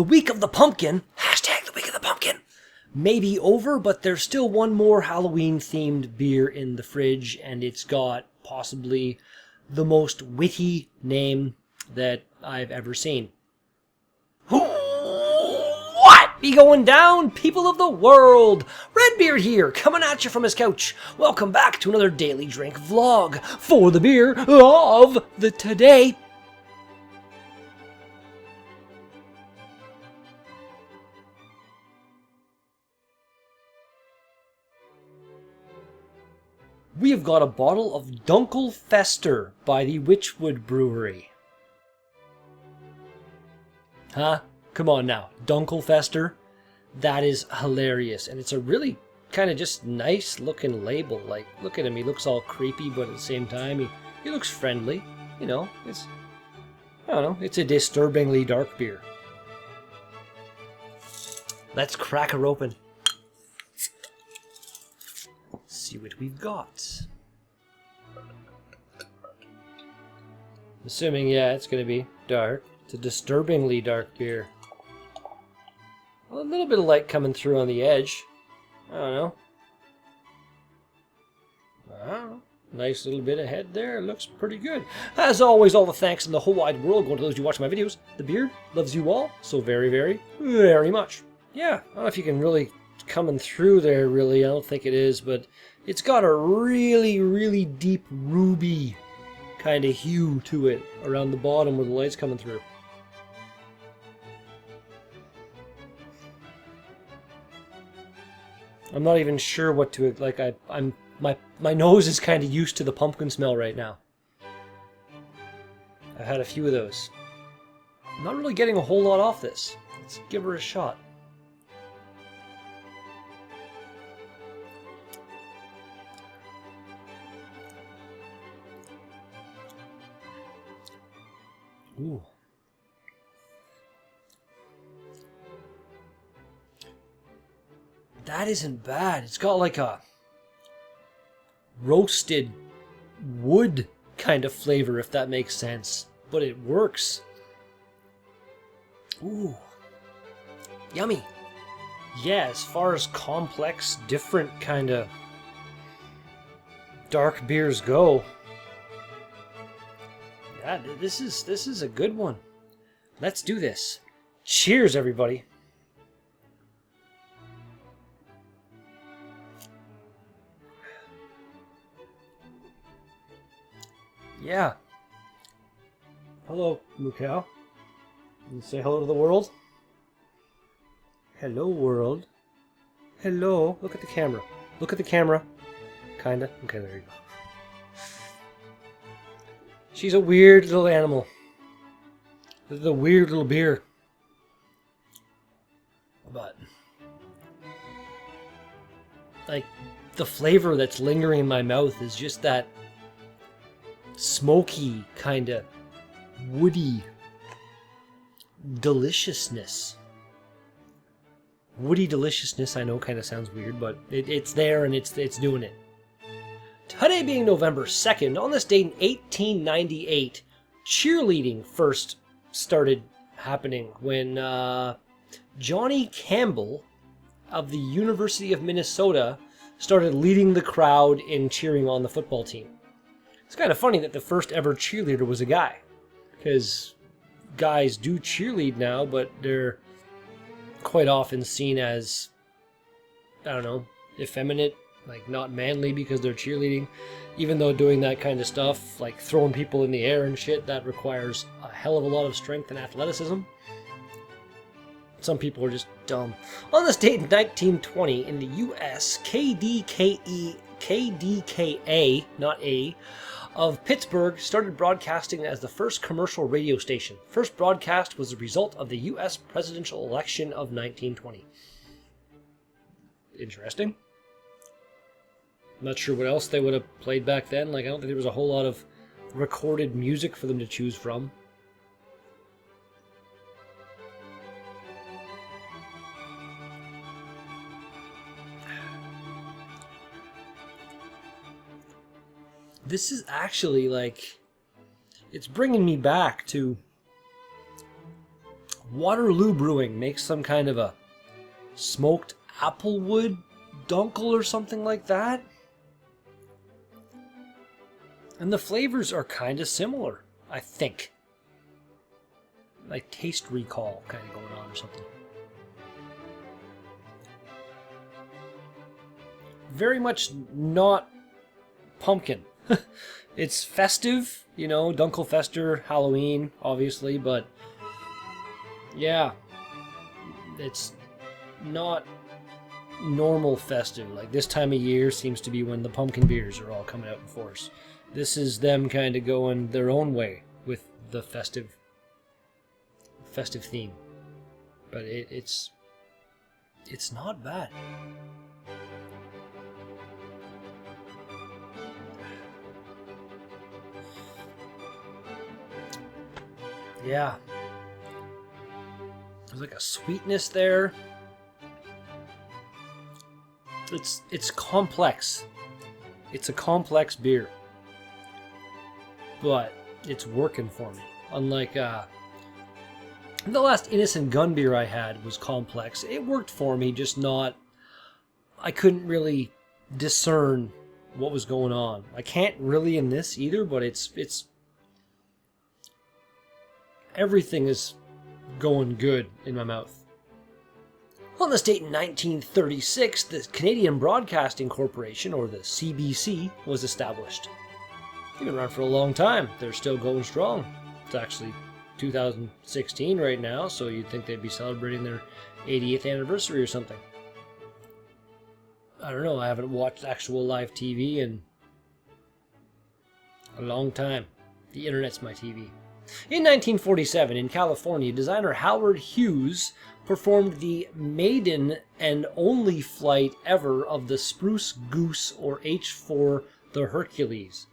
The week of the pumpkin, hashtag the week of the pumpkin, may be over, but there's still one more Halloween-themed beer in the fridge, and it's got possibly the most witty name that I've ever seen. What be going down, people of the world? Redbeard here, coming at you from his couch. Welcome back to another Daily Drink vlog for the beer of the today. We have got a bottle of Dunkel Fester by the Wychwood Brewery. Huh? Come on now. Dunkel Fester? That is hilarious. And it's a really kind of just nice looking label. Like, look at him. He looks all creepy, but at the same time, he looks friendly. You know, I don't know. It's a disturbingly dark beer. Let's crack her open. See what we've got. I'm assuming, yeah, it's going to be dark. It's a disturbingly dark beer. A little bit of light coming through on the edge. I don't know. Nice little bit of head there. Looks pretty good. As always, all the thanks in the whole wide world going to those who watch my videos. The beard loves you all so very, very, very much. Yeah, I don't know if you can really coming through there, really. I don't think it is, but it's got a really, really deep ruby kind of hue to it around the bottom where the light's coming through. I'm not even sure what to like. My nose is kind of used to the pumpkin smell right now. I've had a few of those. I'm not really getting a whole lot off this. Let's give her a shot. Ooh. That isn't bad. It's got like a roasted wood kind of flavor, if that makes sense. But it works. Ooh. Yummy. Yeah, as far as complex, different kind of dark beers go, yeah, this is a good one. Let's do this. Cheers, everybody. Yeah. Hello, Mukau. You say hello to the world? Hello, world. Hello. Look at the camera. Look at the camera. Kinda. Okay, there you go. She's a weird little animal. This is a weird little beer. But, like, the flavor that's lingering in my mouth is just that smoky, kind of woody deliciousness. Woody deliciousness, I know, kind of sounds weird, but it's there and it's doing it. Today being November 2nd, on this date in 1898, cheerleading first started happening when Johnny Campbell of the University of Minnesota started leading the crowd in cheering on the football team. It's kind of funny that the first ever cheerleader was a guy, because guys do cheerlead now, but they're quite often seen as, I don't know, effeminate, like not manly because they're cheerleading, even though doing that kind of stuff, like throwing people in the air and shit, that requires a hell of a lot of strength and athleticism. Some people are just dumb. On this date in 1920, in the US, KDKA, not A, of Pittsburgh started broadcasting as the first commercial radio station. First broadcast was the result of the US presidential election of 1920. Interesting. I'm not sure what else they would have played back then. Like, I don't think there was a whole lot of recorded music for them to choose from. This is actually, like, it's bringing me back to Waterloo Brewing makes some kind of a smoked applewood dunkel or something like that. And the flavors are kind of similar, I think. Like taste recall kind of going on or something. Very much not pumpkin. It's festive, you know, Dunkelfester, Halloween, obviously, but yeah, it's not normal festive. Like this time of year seems to be when the pumpkin beers are all coming out in force. This is them kind of going their own way with the festive theme. But it's not bad. Yeah. There's like a sweetness there. It's complex. It's a complex beer. But it's working for me. Unlike the last Innocent Gun beer I had was complex. It worked for me, just not... I couldn't really discern what was going on. I can't really in this either, but it's everything is going good in my mouth. On this date in 1936, the Canadian Broadcasting Corporation, or the CBC, was established. They've been around for a long time. They're still going strong. It's actually 2016 right now, so you'd think they'd be celebrating their 80th anniversary or something. I don't know, I haven't watched actual live TV in a long time. The internet's my TV. In 1947, in California, designer Howard Hughes performed the maiden and only flight ever of the Spruce Goose, or H-4, the Hercules,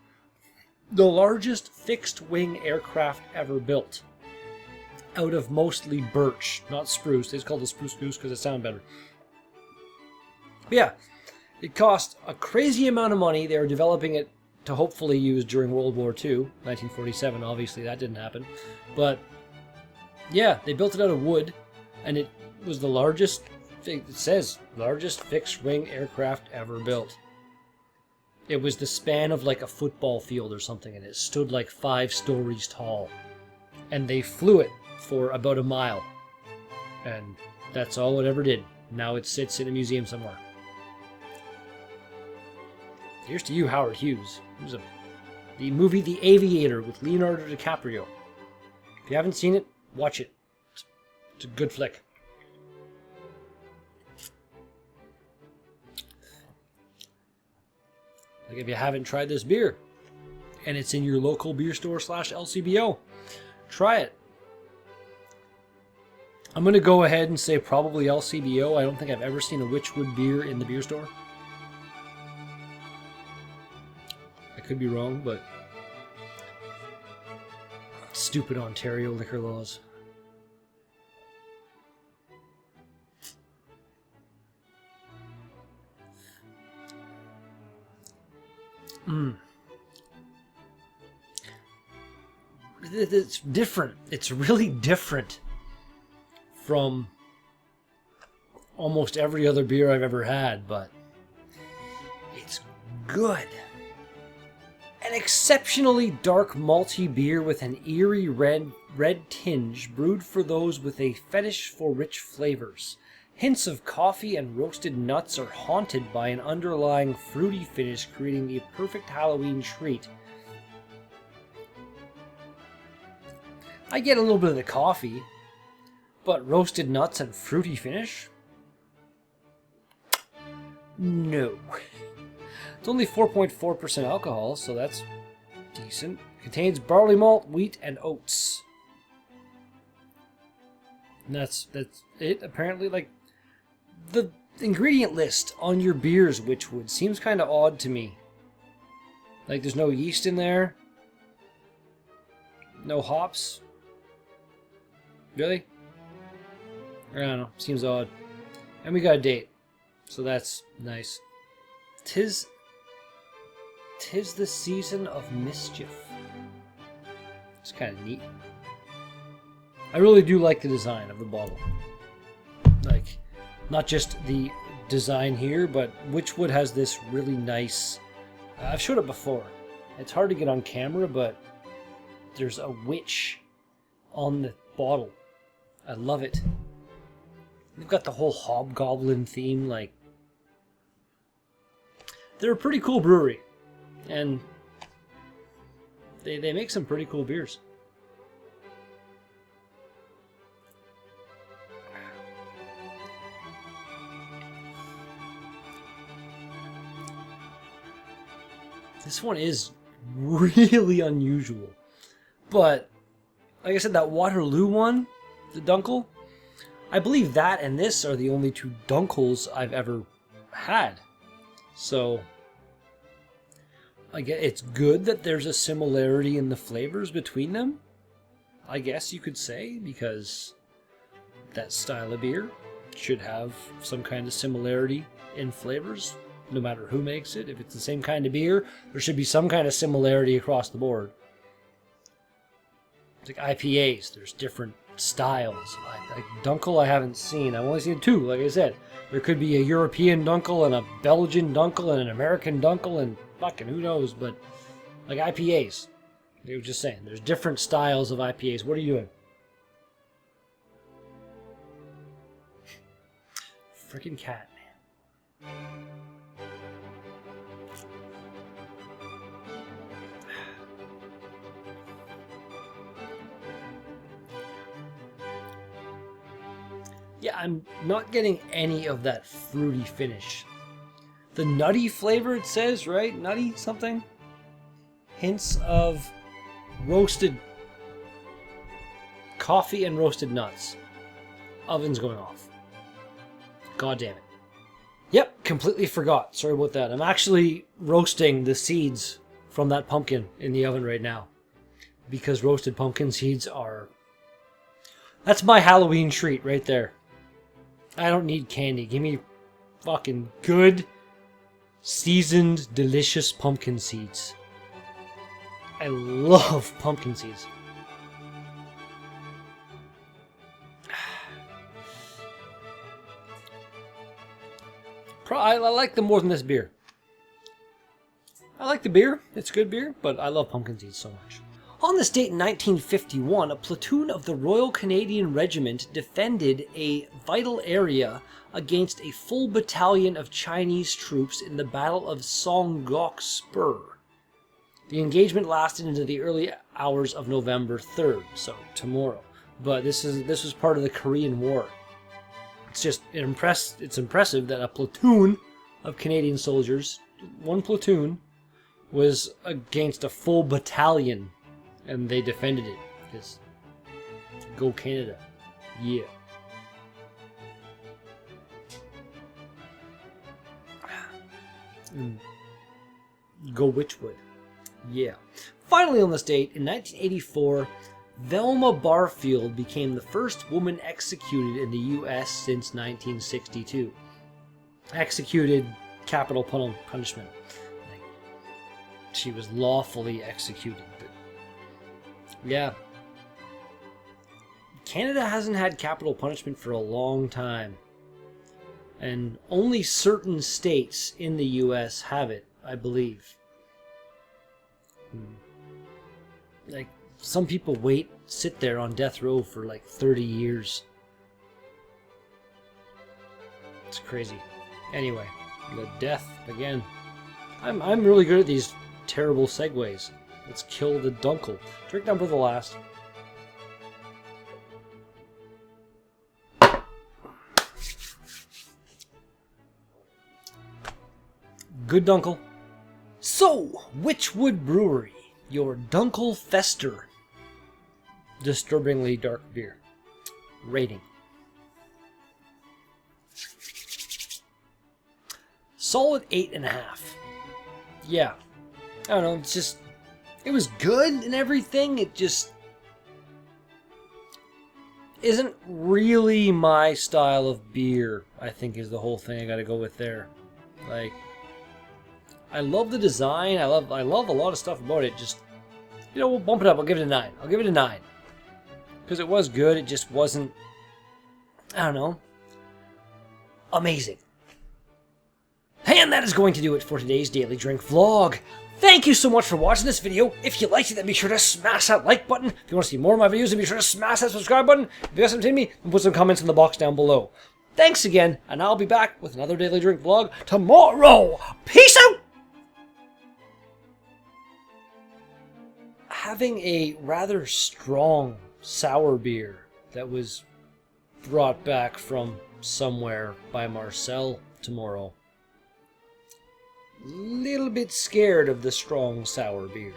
the largest fixed-wing aircraft ever built, out of mostly birch, not spruce. It's called the Spruce Goose because it sounds better. But yeah, it cost a crazy amount of money. They were developing it to hopefully use during World War II. 1947, obviously that didn't happen. But yeah, they built it out of wood, and it was the largest, it says, largest fixed-wing aircraft ever built. It was the span of like a football field or something, and it stood like 5 stories tall. And they flew it for about a mile. And that's all it ever did. Now it sits in a museum somewhere. Here's to you, Howard Hughes. The movie The Aviator with Leonardo DiCaprio. If you haven't seen it, watch it. It's a good flick. Like if you haven't tried this beer, and it's in your local beer store / LCBO, try it. I'm going to go ahead and say probably LCBO. I don't think I've ever seen a Wychwood beer in the beer store. I could be wrong, but stupid Ontario liquor laws. It's different. It's really different from almost every other beer I've ever had, but it's good. An exceptionally dark malty beer with an eerie red tinge, brewed for those with a fetish for rich flavors. Hints of coffee and roasted nuts are haunted by an underlying fruity finish, creating the perfect Halloween treat. I get a little bit of the coffee, but roasted nuts and fruity finish? No. It's only 4.4% alcohol, so that's decent. Contains barley malt, wheat, and oats. And that's it. Apparently, like, the ingredient list on your beers, Wychwood, seems kind of odd to me. Like, there's no yeast in there. No hops. Really? I don't know. Seems odd. And we got a date. So that's nice. Tis the season of mischief. It's kind of neat. I really do like the design of the bottle. Like, not just the design here, but Wychwood has this really nice... I've showed it before. It's hard to get on camera, but there's a witch on the bottle. I love it. They've got the whole hobgoblin theme, like... They're a pretty cool brewery. And they make some pretty cool beers. This one is really unusual. But, like I said, that Waterloo one, the Dunkel, I believe that and this are the only two Dunkels I've ever had. So, I guess it's good that there's a similarity in the flavors between them, I guess you could say, because that style of beer should have some kind of similarity in flavors, no matter who makes it. If it's the same kind of beer, there should be some kind of similarity across the board. It's like IPAs, there's different styles. Like Dunkel I haven't seen. I've only seen two, like I said. There could be a European Dunkel and a Belgian Dunkel and an American Dunkel and fucking who knows, but like IPAs. They were just saying, there's different styles of IPAs. What are you doing? Freaking cat, man. Yeah, I'm not getting any of that fruity finish. The nutty flavor, it says, right? Nutty something? Hints of roasted coffee and roasted nuts. Oven's going off. God damn it. Yep, completely forgot. Sorry about that. I'm actually roasting the seeds from that pumpkin in the oven right now. Because roasted pumpkin seeds are... That's my Halloween treat right there. I don't need candy. Give me fucking good, seasoned, delicious pumpkin seeds. I love pumpkin seeds. I like them more than this beer. I like the beer. It's good beer, but I love pumpkin seeds so much. On this date in 1951, a platoon of the Royal Canadian Regiment defended a vital area against a full battalion of Chinese troops in the Battle of Songgok Spur. The engagement lasted into the early hours of November 3rd, so tomorrow. But this was part of the Korean War. It's impressive that a platoon of Canadian soldiers, one platoon, was against a full battalion. And they defended it. Because go Canada. Yeah. And go Wychwood. Yeah. Finally on this date, in 1984, Velma Barfield became the first woman executed in the U.S. since 1962. Executed, capital punishment. She was lawfully executed. Yeah. Canada hasn't had capital punishment for a long time. And only certain states in the US have it, I believe. Like, some people sit there on death row for like 30 years. It's crazy. Anyway, the death again. I'm really good at these terrible segues. Let's kill the Dunkel. Drink number the last. Good Dunkel. So, Wychwood Brewery, your Dunkel Fester. Disturbingly dark beer. Rating. Solid 8.5. Yeah. I don't know, it's just... It was good and everything, it just isn't really my style of beer, I think is the whole thing I gotta go with there. Like, I love the design, I love a lot of stuff about it, just, you know, we'll bump it up, I'll give it a 9. I'll give it a 9. Because it was good, it just wasn't, I don't know, amazing. And that is going to do it for today's Daily Drink vlog. Thank you so much for watching this video. If you liked it, then be sure to smash that like button. If you want to see more of my videos, then be sure to smash that subscribe button. If you haven't seen me, then put some comments in the box down below. Thanks again, and I'll be back with another Daily Drink vlog tomorrow. Peace out! Having a rather strong sour beer that was brought back from somewhere by Marcel tomorrow. Little bit scared of the strong sour beer.